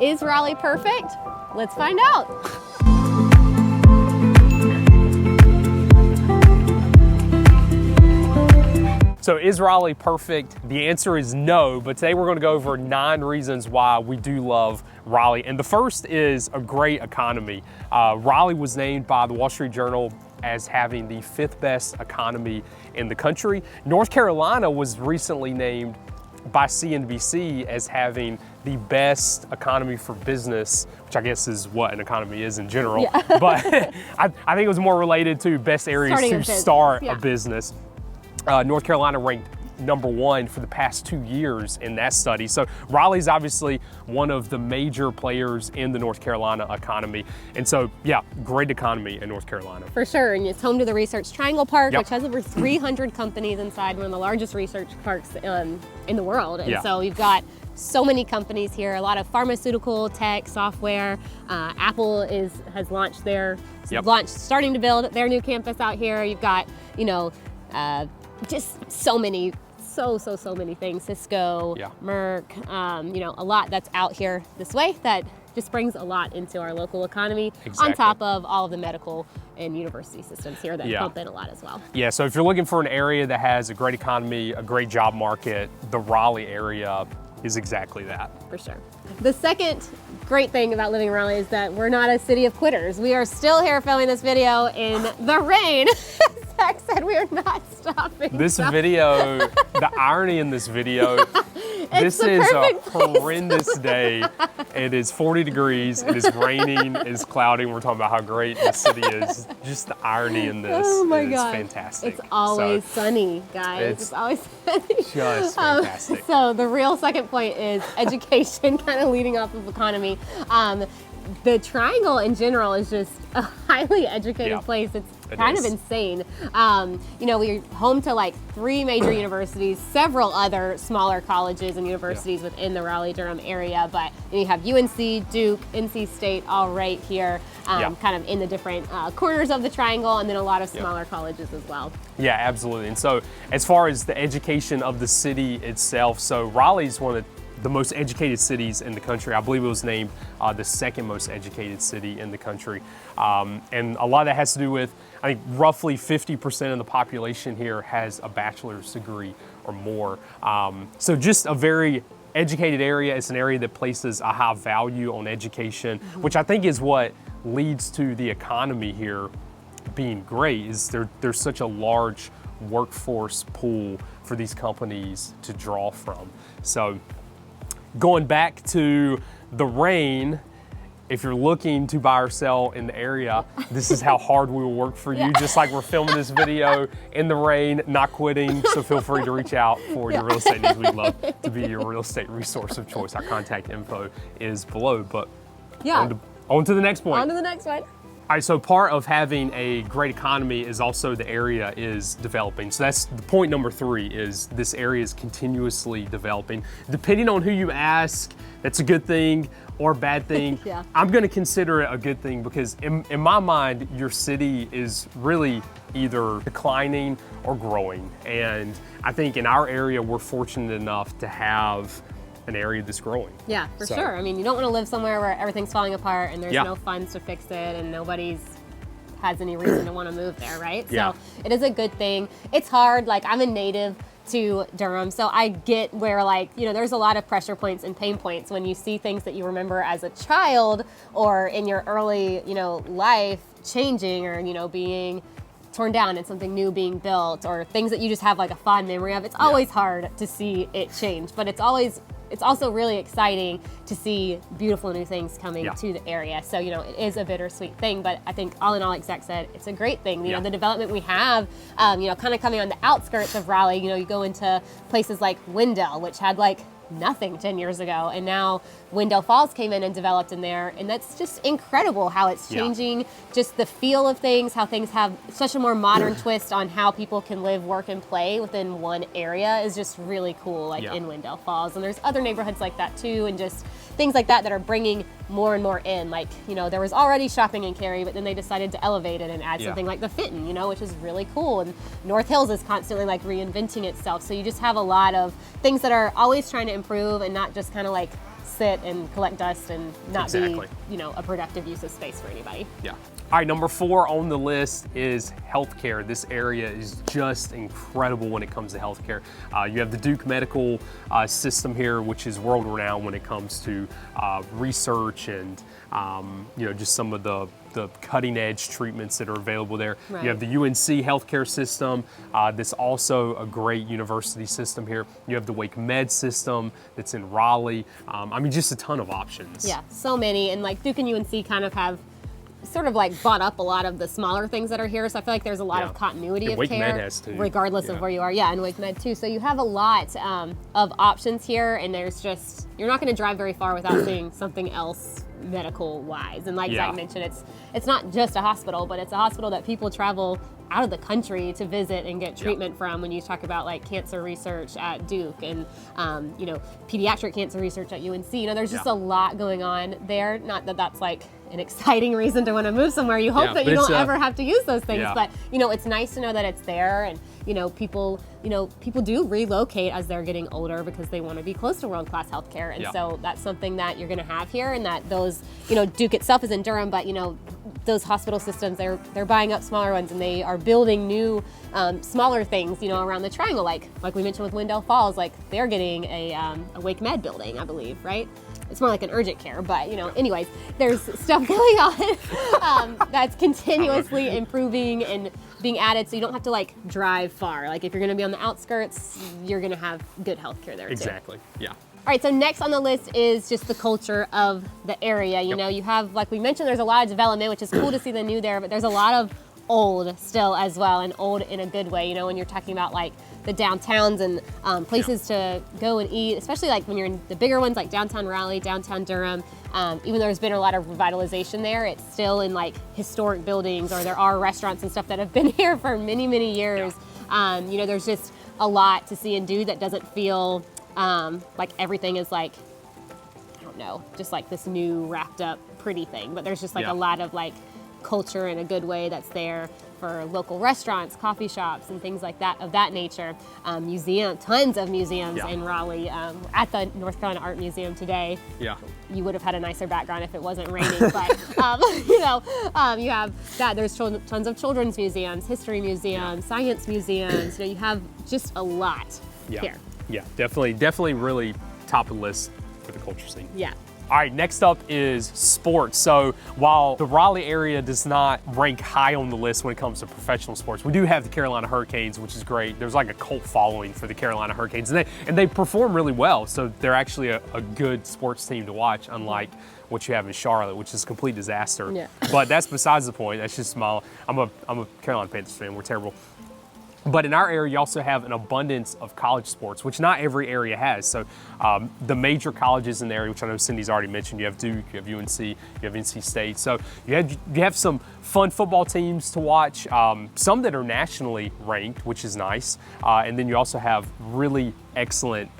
Is Raleigh perfect? Let's find out. So is Raleigh perfect? The answer is no, but today we're going to go over 9 reasons why we do love Raleigh. And the first is a great economy. Raleigh was named by the Wall Street Journal as having the 5th best economy in the country. North Carolina was recently named by CNBC as having the best economy for business, which I guess is what an economy is in general. Yeah. But I think it was more related to best areas to start a business. North Carolina ranked #1 for the past 2 years in that study. So Raleigh's obviously one of the major players in the North Carolina economy. And so, yeah, great economy in North Carolina. For sure, and it's home to the Research Triangle Park, which has over 300 companies inside, one of the largest research parks in the world. And so you've got so many companies here, a lot of pharmaceutical, tech, software. Apple has launched starting to build their new campus out here. You've got, just so many things. Cisco, Merck, a lot that's out here this way that just brings a lot into our local economy, on top of all of the medical and university systems here that pump in a lot as well. Yeah, so if you're looking for an area that has a great economy, a great job market, the Raleigh area is exactly that. For sure. The second great thing about living in Raleigh is that we're not a city of quitters. We are still here filming this video in the rain. Zach said we are not stopping. This video, the irony in this video, this is a horrendous day. It is 40 degrees, it is raining, it is cloudy, and we're talking about how great the city is. Just the irony in this is fantastic. It's always sunny, guys. It's always sunny. Just fantastic. So the real second point is education, kind of leading off of economy. The Triangle in general is just a highly educated place. It's kind of insane. We're home to like 3 major universities, several other smaller colleges and universities within the Raleigh-Durham area, but you have UNC, Duke, NC State all right here, kind of in the different corners of the Triangle, and then a lot of smaller colleges as well. Yeah, absolutely. And so as far as the education of the city itself, so Raleigh's one of the most educated cities in the country. I believe it was named the 2nd most educated city in the country. And a lot of that has to do with, I think roughly 50% of the population here has a bachelor's degree or more. So just a very educated area. It's an area that places a high value on education, which I think is what leads to the economy here being great, is there's such a large workforce pool for these companies to draw from. So going back to the rain, if you're looking to buy or sell in the area, this is how hard we will work for you. Just like we're filming this video in the rain, not quitting. So feel free to reach out for your real estate needs. We'd love to be your real estate resource of choice. Our contact info is below. But on to the next point. On to the next one. All right, so part of having a great economy is also the area is developing. So that's the point number 3, is this area is continuously developing. Depending on who you ask, that's a good thing or a bad thing. I'm gonna consider it a good thing because in my mind, your city is really either declining or growing. And I think in our area, we're fortunate enough to have an area that's growing. Yeah, for sure. I mean, you don't want to live somewhere where everything's falling apart and there's no funds to fix it and nobody's has any reason to want to move there, right? So it is a good thing. It's hard. Like, I'm a native to Durham, so I get where, like, there's a lot of pressure points and pain points when you see things that you remember as a child or in your early, life changing or, being torn down and something new being built, or things that you just have like a fond memory of. It's always hard to see it change, but it's also really exciting to see beautiful new things coming to the area. So, it is a bittersweet thing, but I think all in all, like Zach said, it's a great thing. The development we have, kind of coming on the outskirts of Raleigh, you go into places like Wendell, which had like nothing 10 years ago, and now Wendell Falls came in and developed in there, and that's just incredible how it's changing just the feel of things, how things have such a more modern twist on how people can live, work, and play within one area is just really cool, like in Wendell Falls. And there's other neighborhoods like that too, and just things like that are bringing more and more in. Like, there was already shopping in Cary, but then they decided to elevate it and add something like the Fitton, which is really cool. And North Hills is constantly like reinventing itself. So you just have a lot of things that are always trying to improve and not just kind of like sit and collect dust and not Exactly. be, a productive use of space for anybody. Yeah. All right, number 4 on the list is healthcare. This area is just incredible when it comes to healthcare. You have the Duke Medical System here, which is world-renowned when it comes to research and just some of the cutting-edge treatments that are available there. Right. You have the UNC healthcare system. That's also a great university system here. You have the Wake Med system that's in Raleigh. Just a ton of options. Yeah, so many. And like Duke and UNC kind of have sort of like bought up a lot of the smaller things that are here. So I feel like there's a lot of continuity of Wake care, Med has too. regardless of where you are. Yeah, and Wake Med too. So you have a lot of options here, and you're not going to drive very far without seeing something else medical wise. And like Zach mentioned, it's not just a hospital, but it's a hospital that people travel out of the country to visit and get treatment from. When you talk about like cancer research at Duke and pediatric cancer research at UNC, there's just a lot going on there. Not that that's like an exciting reason to want to move somewhere. You hope that you don't ever have to use those things, but it's nice to know that it's there. And people do relocate as they're getting older because they want to be close to world-class healthcare. And so that's something that you're going to have here. And that those, Duke itself is in Durham, but those hospital systems, they're buying up smaller ones, and they are building new smaller things, around the triangle. Like we mentioned with Wendell Falls, like they're getting a Wake Med building, I believe, right? It's more like an urgent care, but anyways, there's stuff going on that's continuously improving and being added, so you don't have to like drive far. Like if you're going to be on the outskirts, you're going to have good healthcare there too. Exactly. Yeah. All right, so next on the list is just the culture of the area. You have, like we mentioned, there's a lot of development, which is cool to see the new there, but there's a lot of old still as well, and old in a good way. When you're talking about like the downtowns and places to go and eat, especially like when you're in the bigger ones like downtown Raleigh, downtown Durham, even though there's been a lot of revitalization there, it's still in like historic buildings, or there are restaurants and stuff that have been here for many, many years. There's just a lot to see and do that doesn't feel like everything is like, I don't know, just like this new wrapped up pretty thing, but there's just like a lot of like culture in a good way that's there for local restaurants, coffee shops, and things like that of that nature. Tons of museums in Raleigh. At the North Carolina Art Museum today, you would have had a nicer background if it wasn't raining, but you have that. There's tons of children's museums, history museums, science museums. You have just a lot here. Yeah, definitely really top of the list for the culture scene. Yeah. All right, next up is sports. So while the Raleigh area does not rank high on the list when it comes to professional sports, we do have the Carolina Hurricanes, which is great. There's like a cult following for the Carolina Hurricanes, and they perform really well. So they're actually a good sports team to watch, unlike what you have in Charlotte, which is a complete disaster. Yeah. But that's besides the point. That's just I'm a Carolina Panthers fan. We're terrible. But in our area, you also have an abundance of college sports, which not every area has. So the major colleges in the area, which I know Cindy's already mentioned, you have Duke, you have UNC, you have NC State. So you have some fun football teams to watch, some that are nationally ranked, which is nice. And then you also have really excellent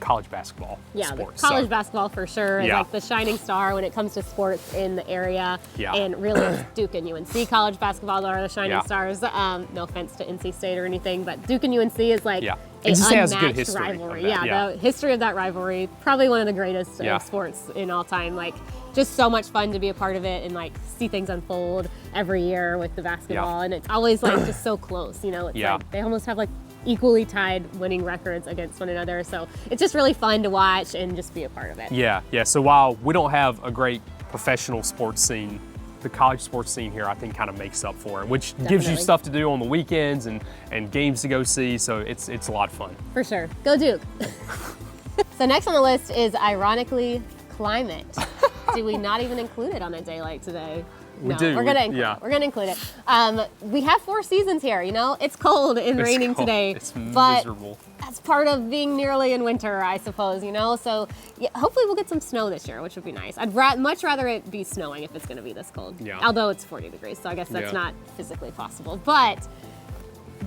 college basketball sports. College basketball for sure is like the shining star when it comes to sports in the area. Yeah. And really it's Duke and UNC college basketball are the shining stars. No offense to NC State or anything, but Duke and UNC is like an unmatched rivalry. The history of that rivalry, probably one of the greatest sports in all time. Like just so much fun to be a part of it and like see things unfold every year with the basketball. And it's always like just so close, it's like they almost have like equally tied winning records against one another. So it's just really fun to watch and just be a part of it. Yeah. So while we don't have a great professional sports scene, the college sports scene here, I think, kind of makes up for it, which gives you stuff to do on the weekends and games to go see. So it's a lot of fun. For sure. Go Duke. So next on the list is, ironically, climate. Do we not even include it on a day like today? We do. We're gonna include it. We have 4 seasons here. It's cold and raining today. It's but miserable. That's part of being nearly in winter, I suppose. So hopefully we'll get some snow this year, which would be nice. I'd much rather it be snowing if it's going to be this cold. Yeah. Although it's 40 degrees, so I guess that's not physically possible. But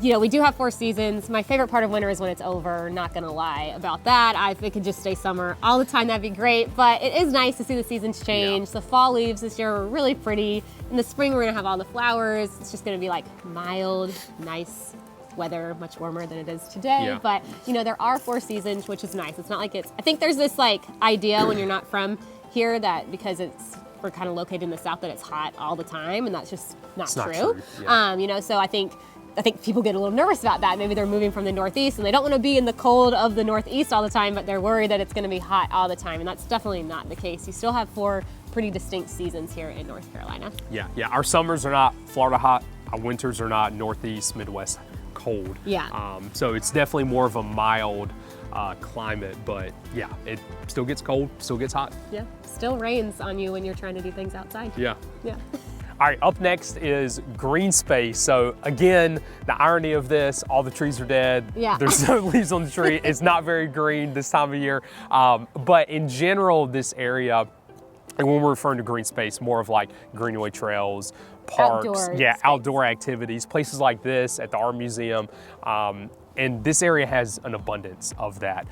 we do have 4 seasons. My favorite part of winter is when it's over, not gonna lie about that. If it could just stay summer all the time, that'd be great. But it is nice to see the seasons change. The fall leaves this year are really pretty. In the spring, we're gonna have all the flowers. It's just gonna be like mild, nice weather much warmer than it is today. Yeah. But you know, there are 4 seasons, which is nice. It's not like I think there's this like idea when you're not from here that because we're kind of located in the South that it's hot all the time, and that's just not true. Yeah. You know, so I think people get a little nervous about that. Maybe they're moving from the Northeast and they don't want to be in the cold of the Northeast all the time, but they're worried that it's going to be hot all the time. And that's definitely not the case. You still have 4 pretty distinct seasons here in North Carolina. Yeah. Our summers are not Florida hot. Our winters are not Northeast, Midwest cold. Yeah. So it's definitely more of a mild climate, but yeah, it still gets cold, still gets hot. Yeah. Still rains on you when you're trying to do things outside. Yeah. Yeah. All right, up next is green space. So again, the irony of this, all the trees are dead. Yeah. There's no leaves on the tree. It's not very green this time of year. But in general, this area, and when we're referring to green space, more of like greenway trails, parks, outdoor activities, places like this at the Art Museum. And this area has an abundance of that.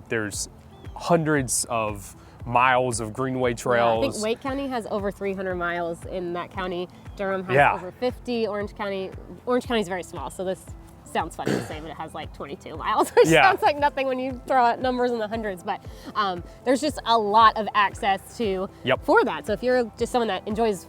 There's hundreds of miles of greenway trails. Yeah, I think Wake County has over 300 miles in that county. Durham has over 50. Orange County is very small, so this sounds funny to say, but it has like 22 miles, which sounds like nothing when you throw out numbers in the hundreds. But there's just a lot of access to for that. So if you're just someone that enjoys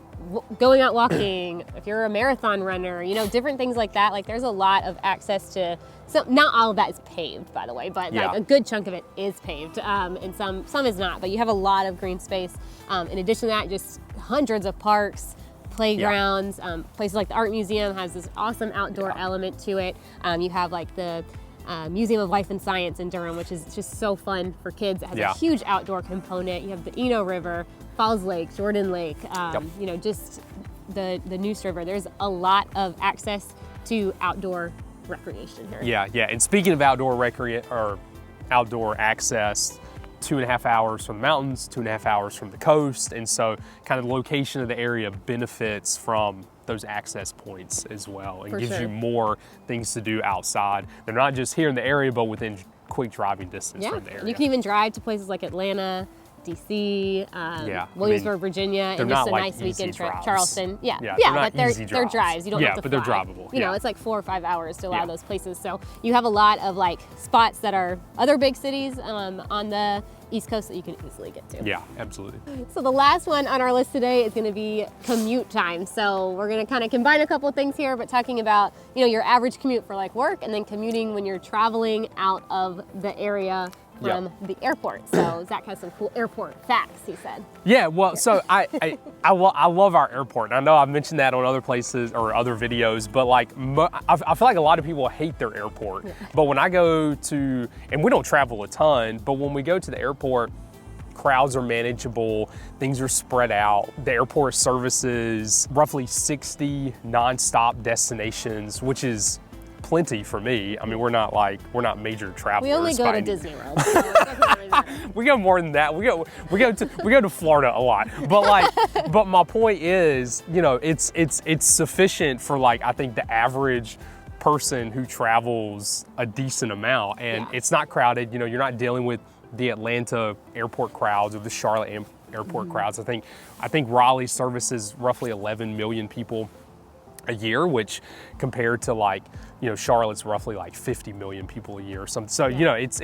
going out walking, if you're a marathon runner, you know, different things like that, like there's a lot of access to. So not all of that is paved, by the way, but like a good chunk of it is paved, and some is not. But you have a lot of green space. In addition to that, just hundreds of parks, playgrounds, places like the Art Museum has this awesome outdoor element to it. You have like the Museum of Life and Science in Durham, which is just so fun for kids. It has a huge outdoor component. You have the Eno River, Falls Lake, Jordan Lake, you know, just the Neuse River. There's a lot of access to outdoor recreation here. Yeah. And speaking of outdoor outdoor access, 2.5 hours from the mountains, 2.5 hours from the coast, and so kind of the location of the area benefits from those access points as well, and gives you more things to do outside. They're not just here in the area, but within quick driving distance from the area. You can even drive to places like Atlanta, DC, Williamsburg, Virginia, and just a like nice weekend trip. drives. Charleston, but they're drives. You don't have to fly. But they're drivable. You know, it's like 4 or 5 hours to a lot of those places. So you have a lot of like spots that are other big cities on the East Coast that you can easily get to. Yeah, absolutely. So the last one on our list today is going to be commute time. So we're going to kind of combine a couple of things here, but talking about, you know, your average commute for like work, and then commuting when you're traveling out of the area from the airport. So Zach has some cool airport facts, he said. Yeah, well, so I love our airport. I know I've mentioned that on other places or other videos, but like I feel like a lot of people hate their airport. But when I go to, and we don't travel a ton, but when we go to the airport, crowds are manageable, things are spread out. The airport services roughly 60 nonstop destinations, which is plenty for me. I mean, we're not major travelers. We only go to Disney World. We go more than that. We go to Florida a lot. But my point is, you know, it's sufficient for like, I think the average person who travels a decent amount, and it's not crowded. You know, you're not dealing with the Atlanta airport crowds or the Charlotte airport crowds. I think Raleigh services roughly 11 million people a year, which compared to like, you know, Charlotte's roughly like 50 million people a year or something. So, you know, it's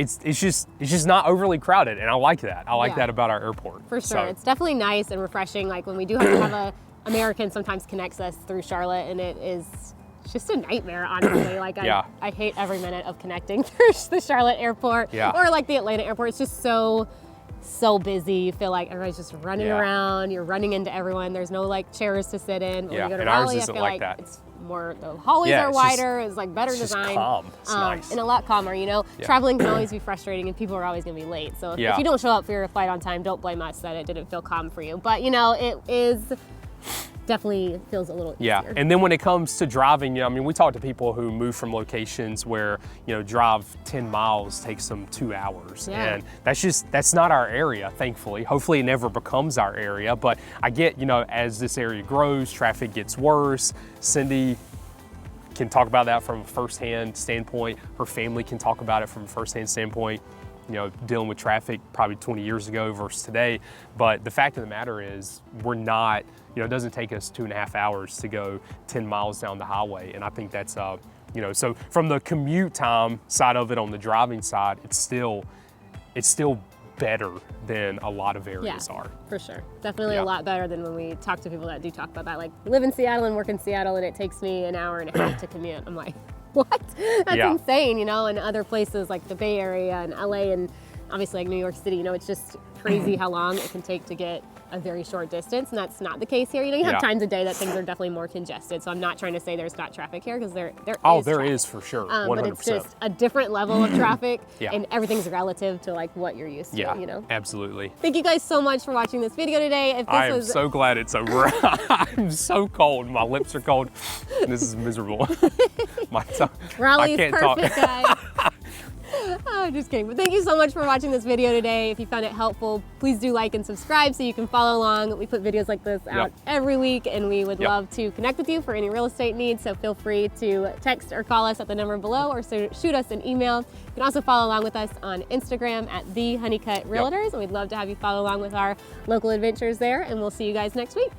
just not overly crowded, and I like that. I like that about our airport. For sure. So it's definitely nice and refreshing. Like when we do have a American sometimes connects us through Charlotte, and it is just a nightmare, honestly. Like I hate every minute of connecting through the Charlotte airport or like the Atlanta airport. It's just so busy. You feel like everybody's just running around. You're running into everyone. There's no like chairs to sit in. When you go to Raleigh, I feel like it's more, the hallways are wider. It's like better design. Just calm. It's nice. And a lot calmer. You know, traveling can always be frustrating, and people are always going to be late. So if you don't show up for your flight on time, don't blame us that it didn't feel calm for you. But you know, it is definitely feels a little easier. And then when it comes to driving, you know, I mean, we talk to people who move from locations where, you know, drive 10 miles takes them 2 hours. And that's not our area, thankfully. Hopefully it never becomes our area, but I get, you know, as this area grows, traffic gets worse. Cindy can talk about that from a firsthand standpoint. Her family can talk about it from a firsthand standpoint, you know, dealing with traffic probably 20 years ago versus today. But the fact of the matter is, we're not, you know, it doesn't take us 2.5 hours to go 10 miles down the highway. And I think that's You know, so from the commute time side of it on the driving side, it's still better than a lot of areas are. For sure. Definitely a lot better than when we talk to people that do talk about that. Like, live in Seattle and work in Seattle and it takes me an hour and a half to commute. I'm like, what? That's insane, you know, and other places like the Bay Area and LA and obviously like New York City, you know, it's just crazy how long it can take to get a very short distance, and that's not the case here. You know, you have times a day that things are definitely more congested, so I'm not trying to say there's not traffic here, because there is for sure, 100%. But it's just a different level of traffic, and everything's relative to like what you're used to, you know? Absolutely. Thank you guys so much for watching this video today. If this I am so glad it's over. I'm so cold. My lips are cold. This is miserable. My tongue. Raleigh's I can't perfect, talk. guys. Oh, just kidding. But thank you so much for watching this video today. If you found it helpful, please do like and subscribe so you can follow along. We put videos like this out every week, and we would love to connect with you for any real estate needs. So feel free to text or call us at the number below, or shoot us an email. You can also follow along with us on Instagram at the Honeycutt Realtors, and we'd love to have you follow along with our local adventures there. And we'll see you guys next week.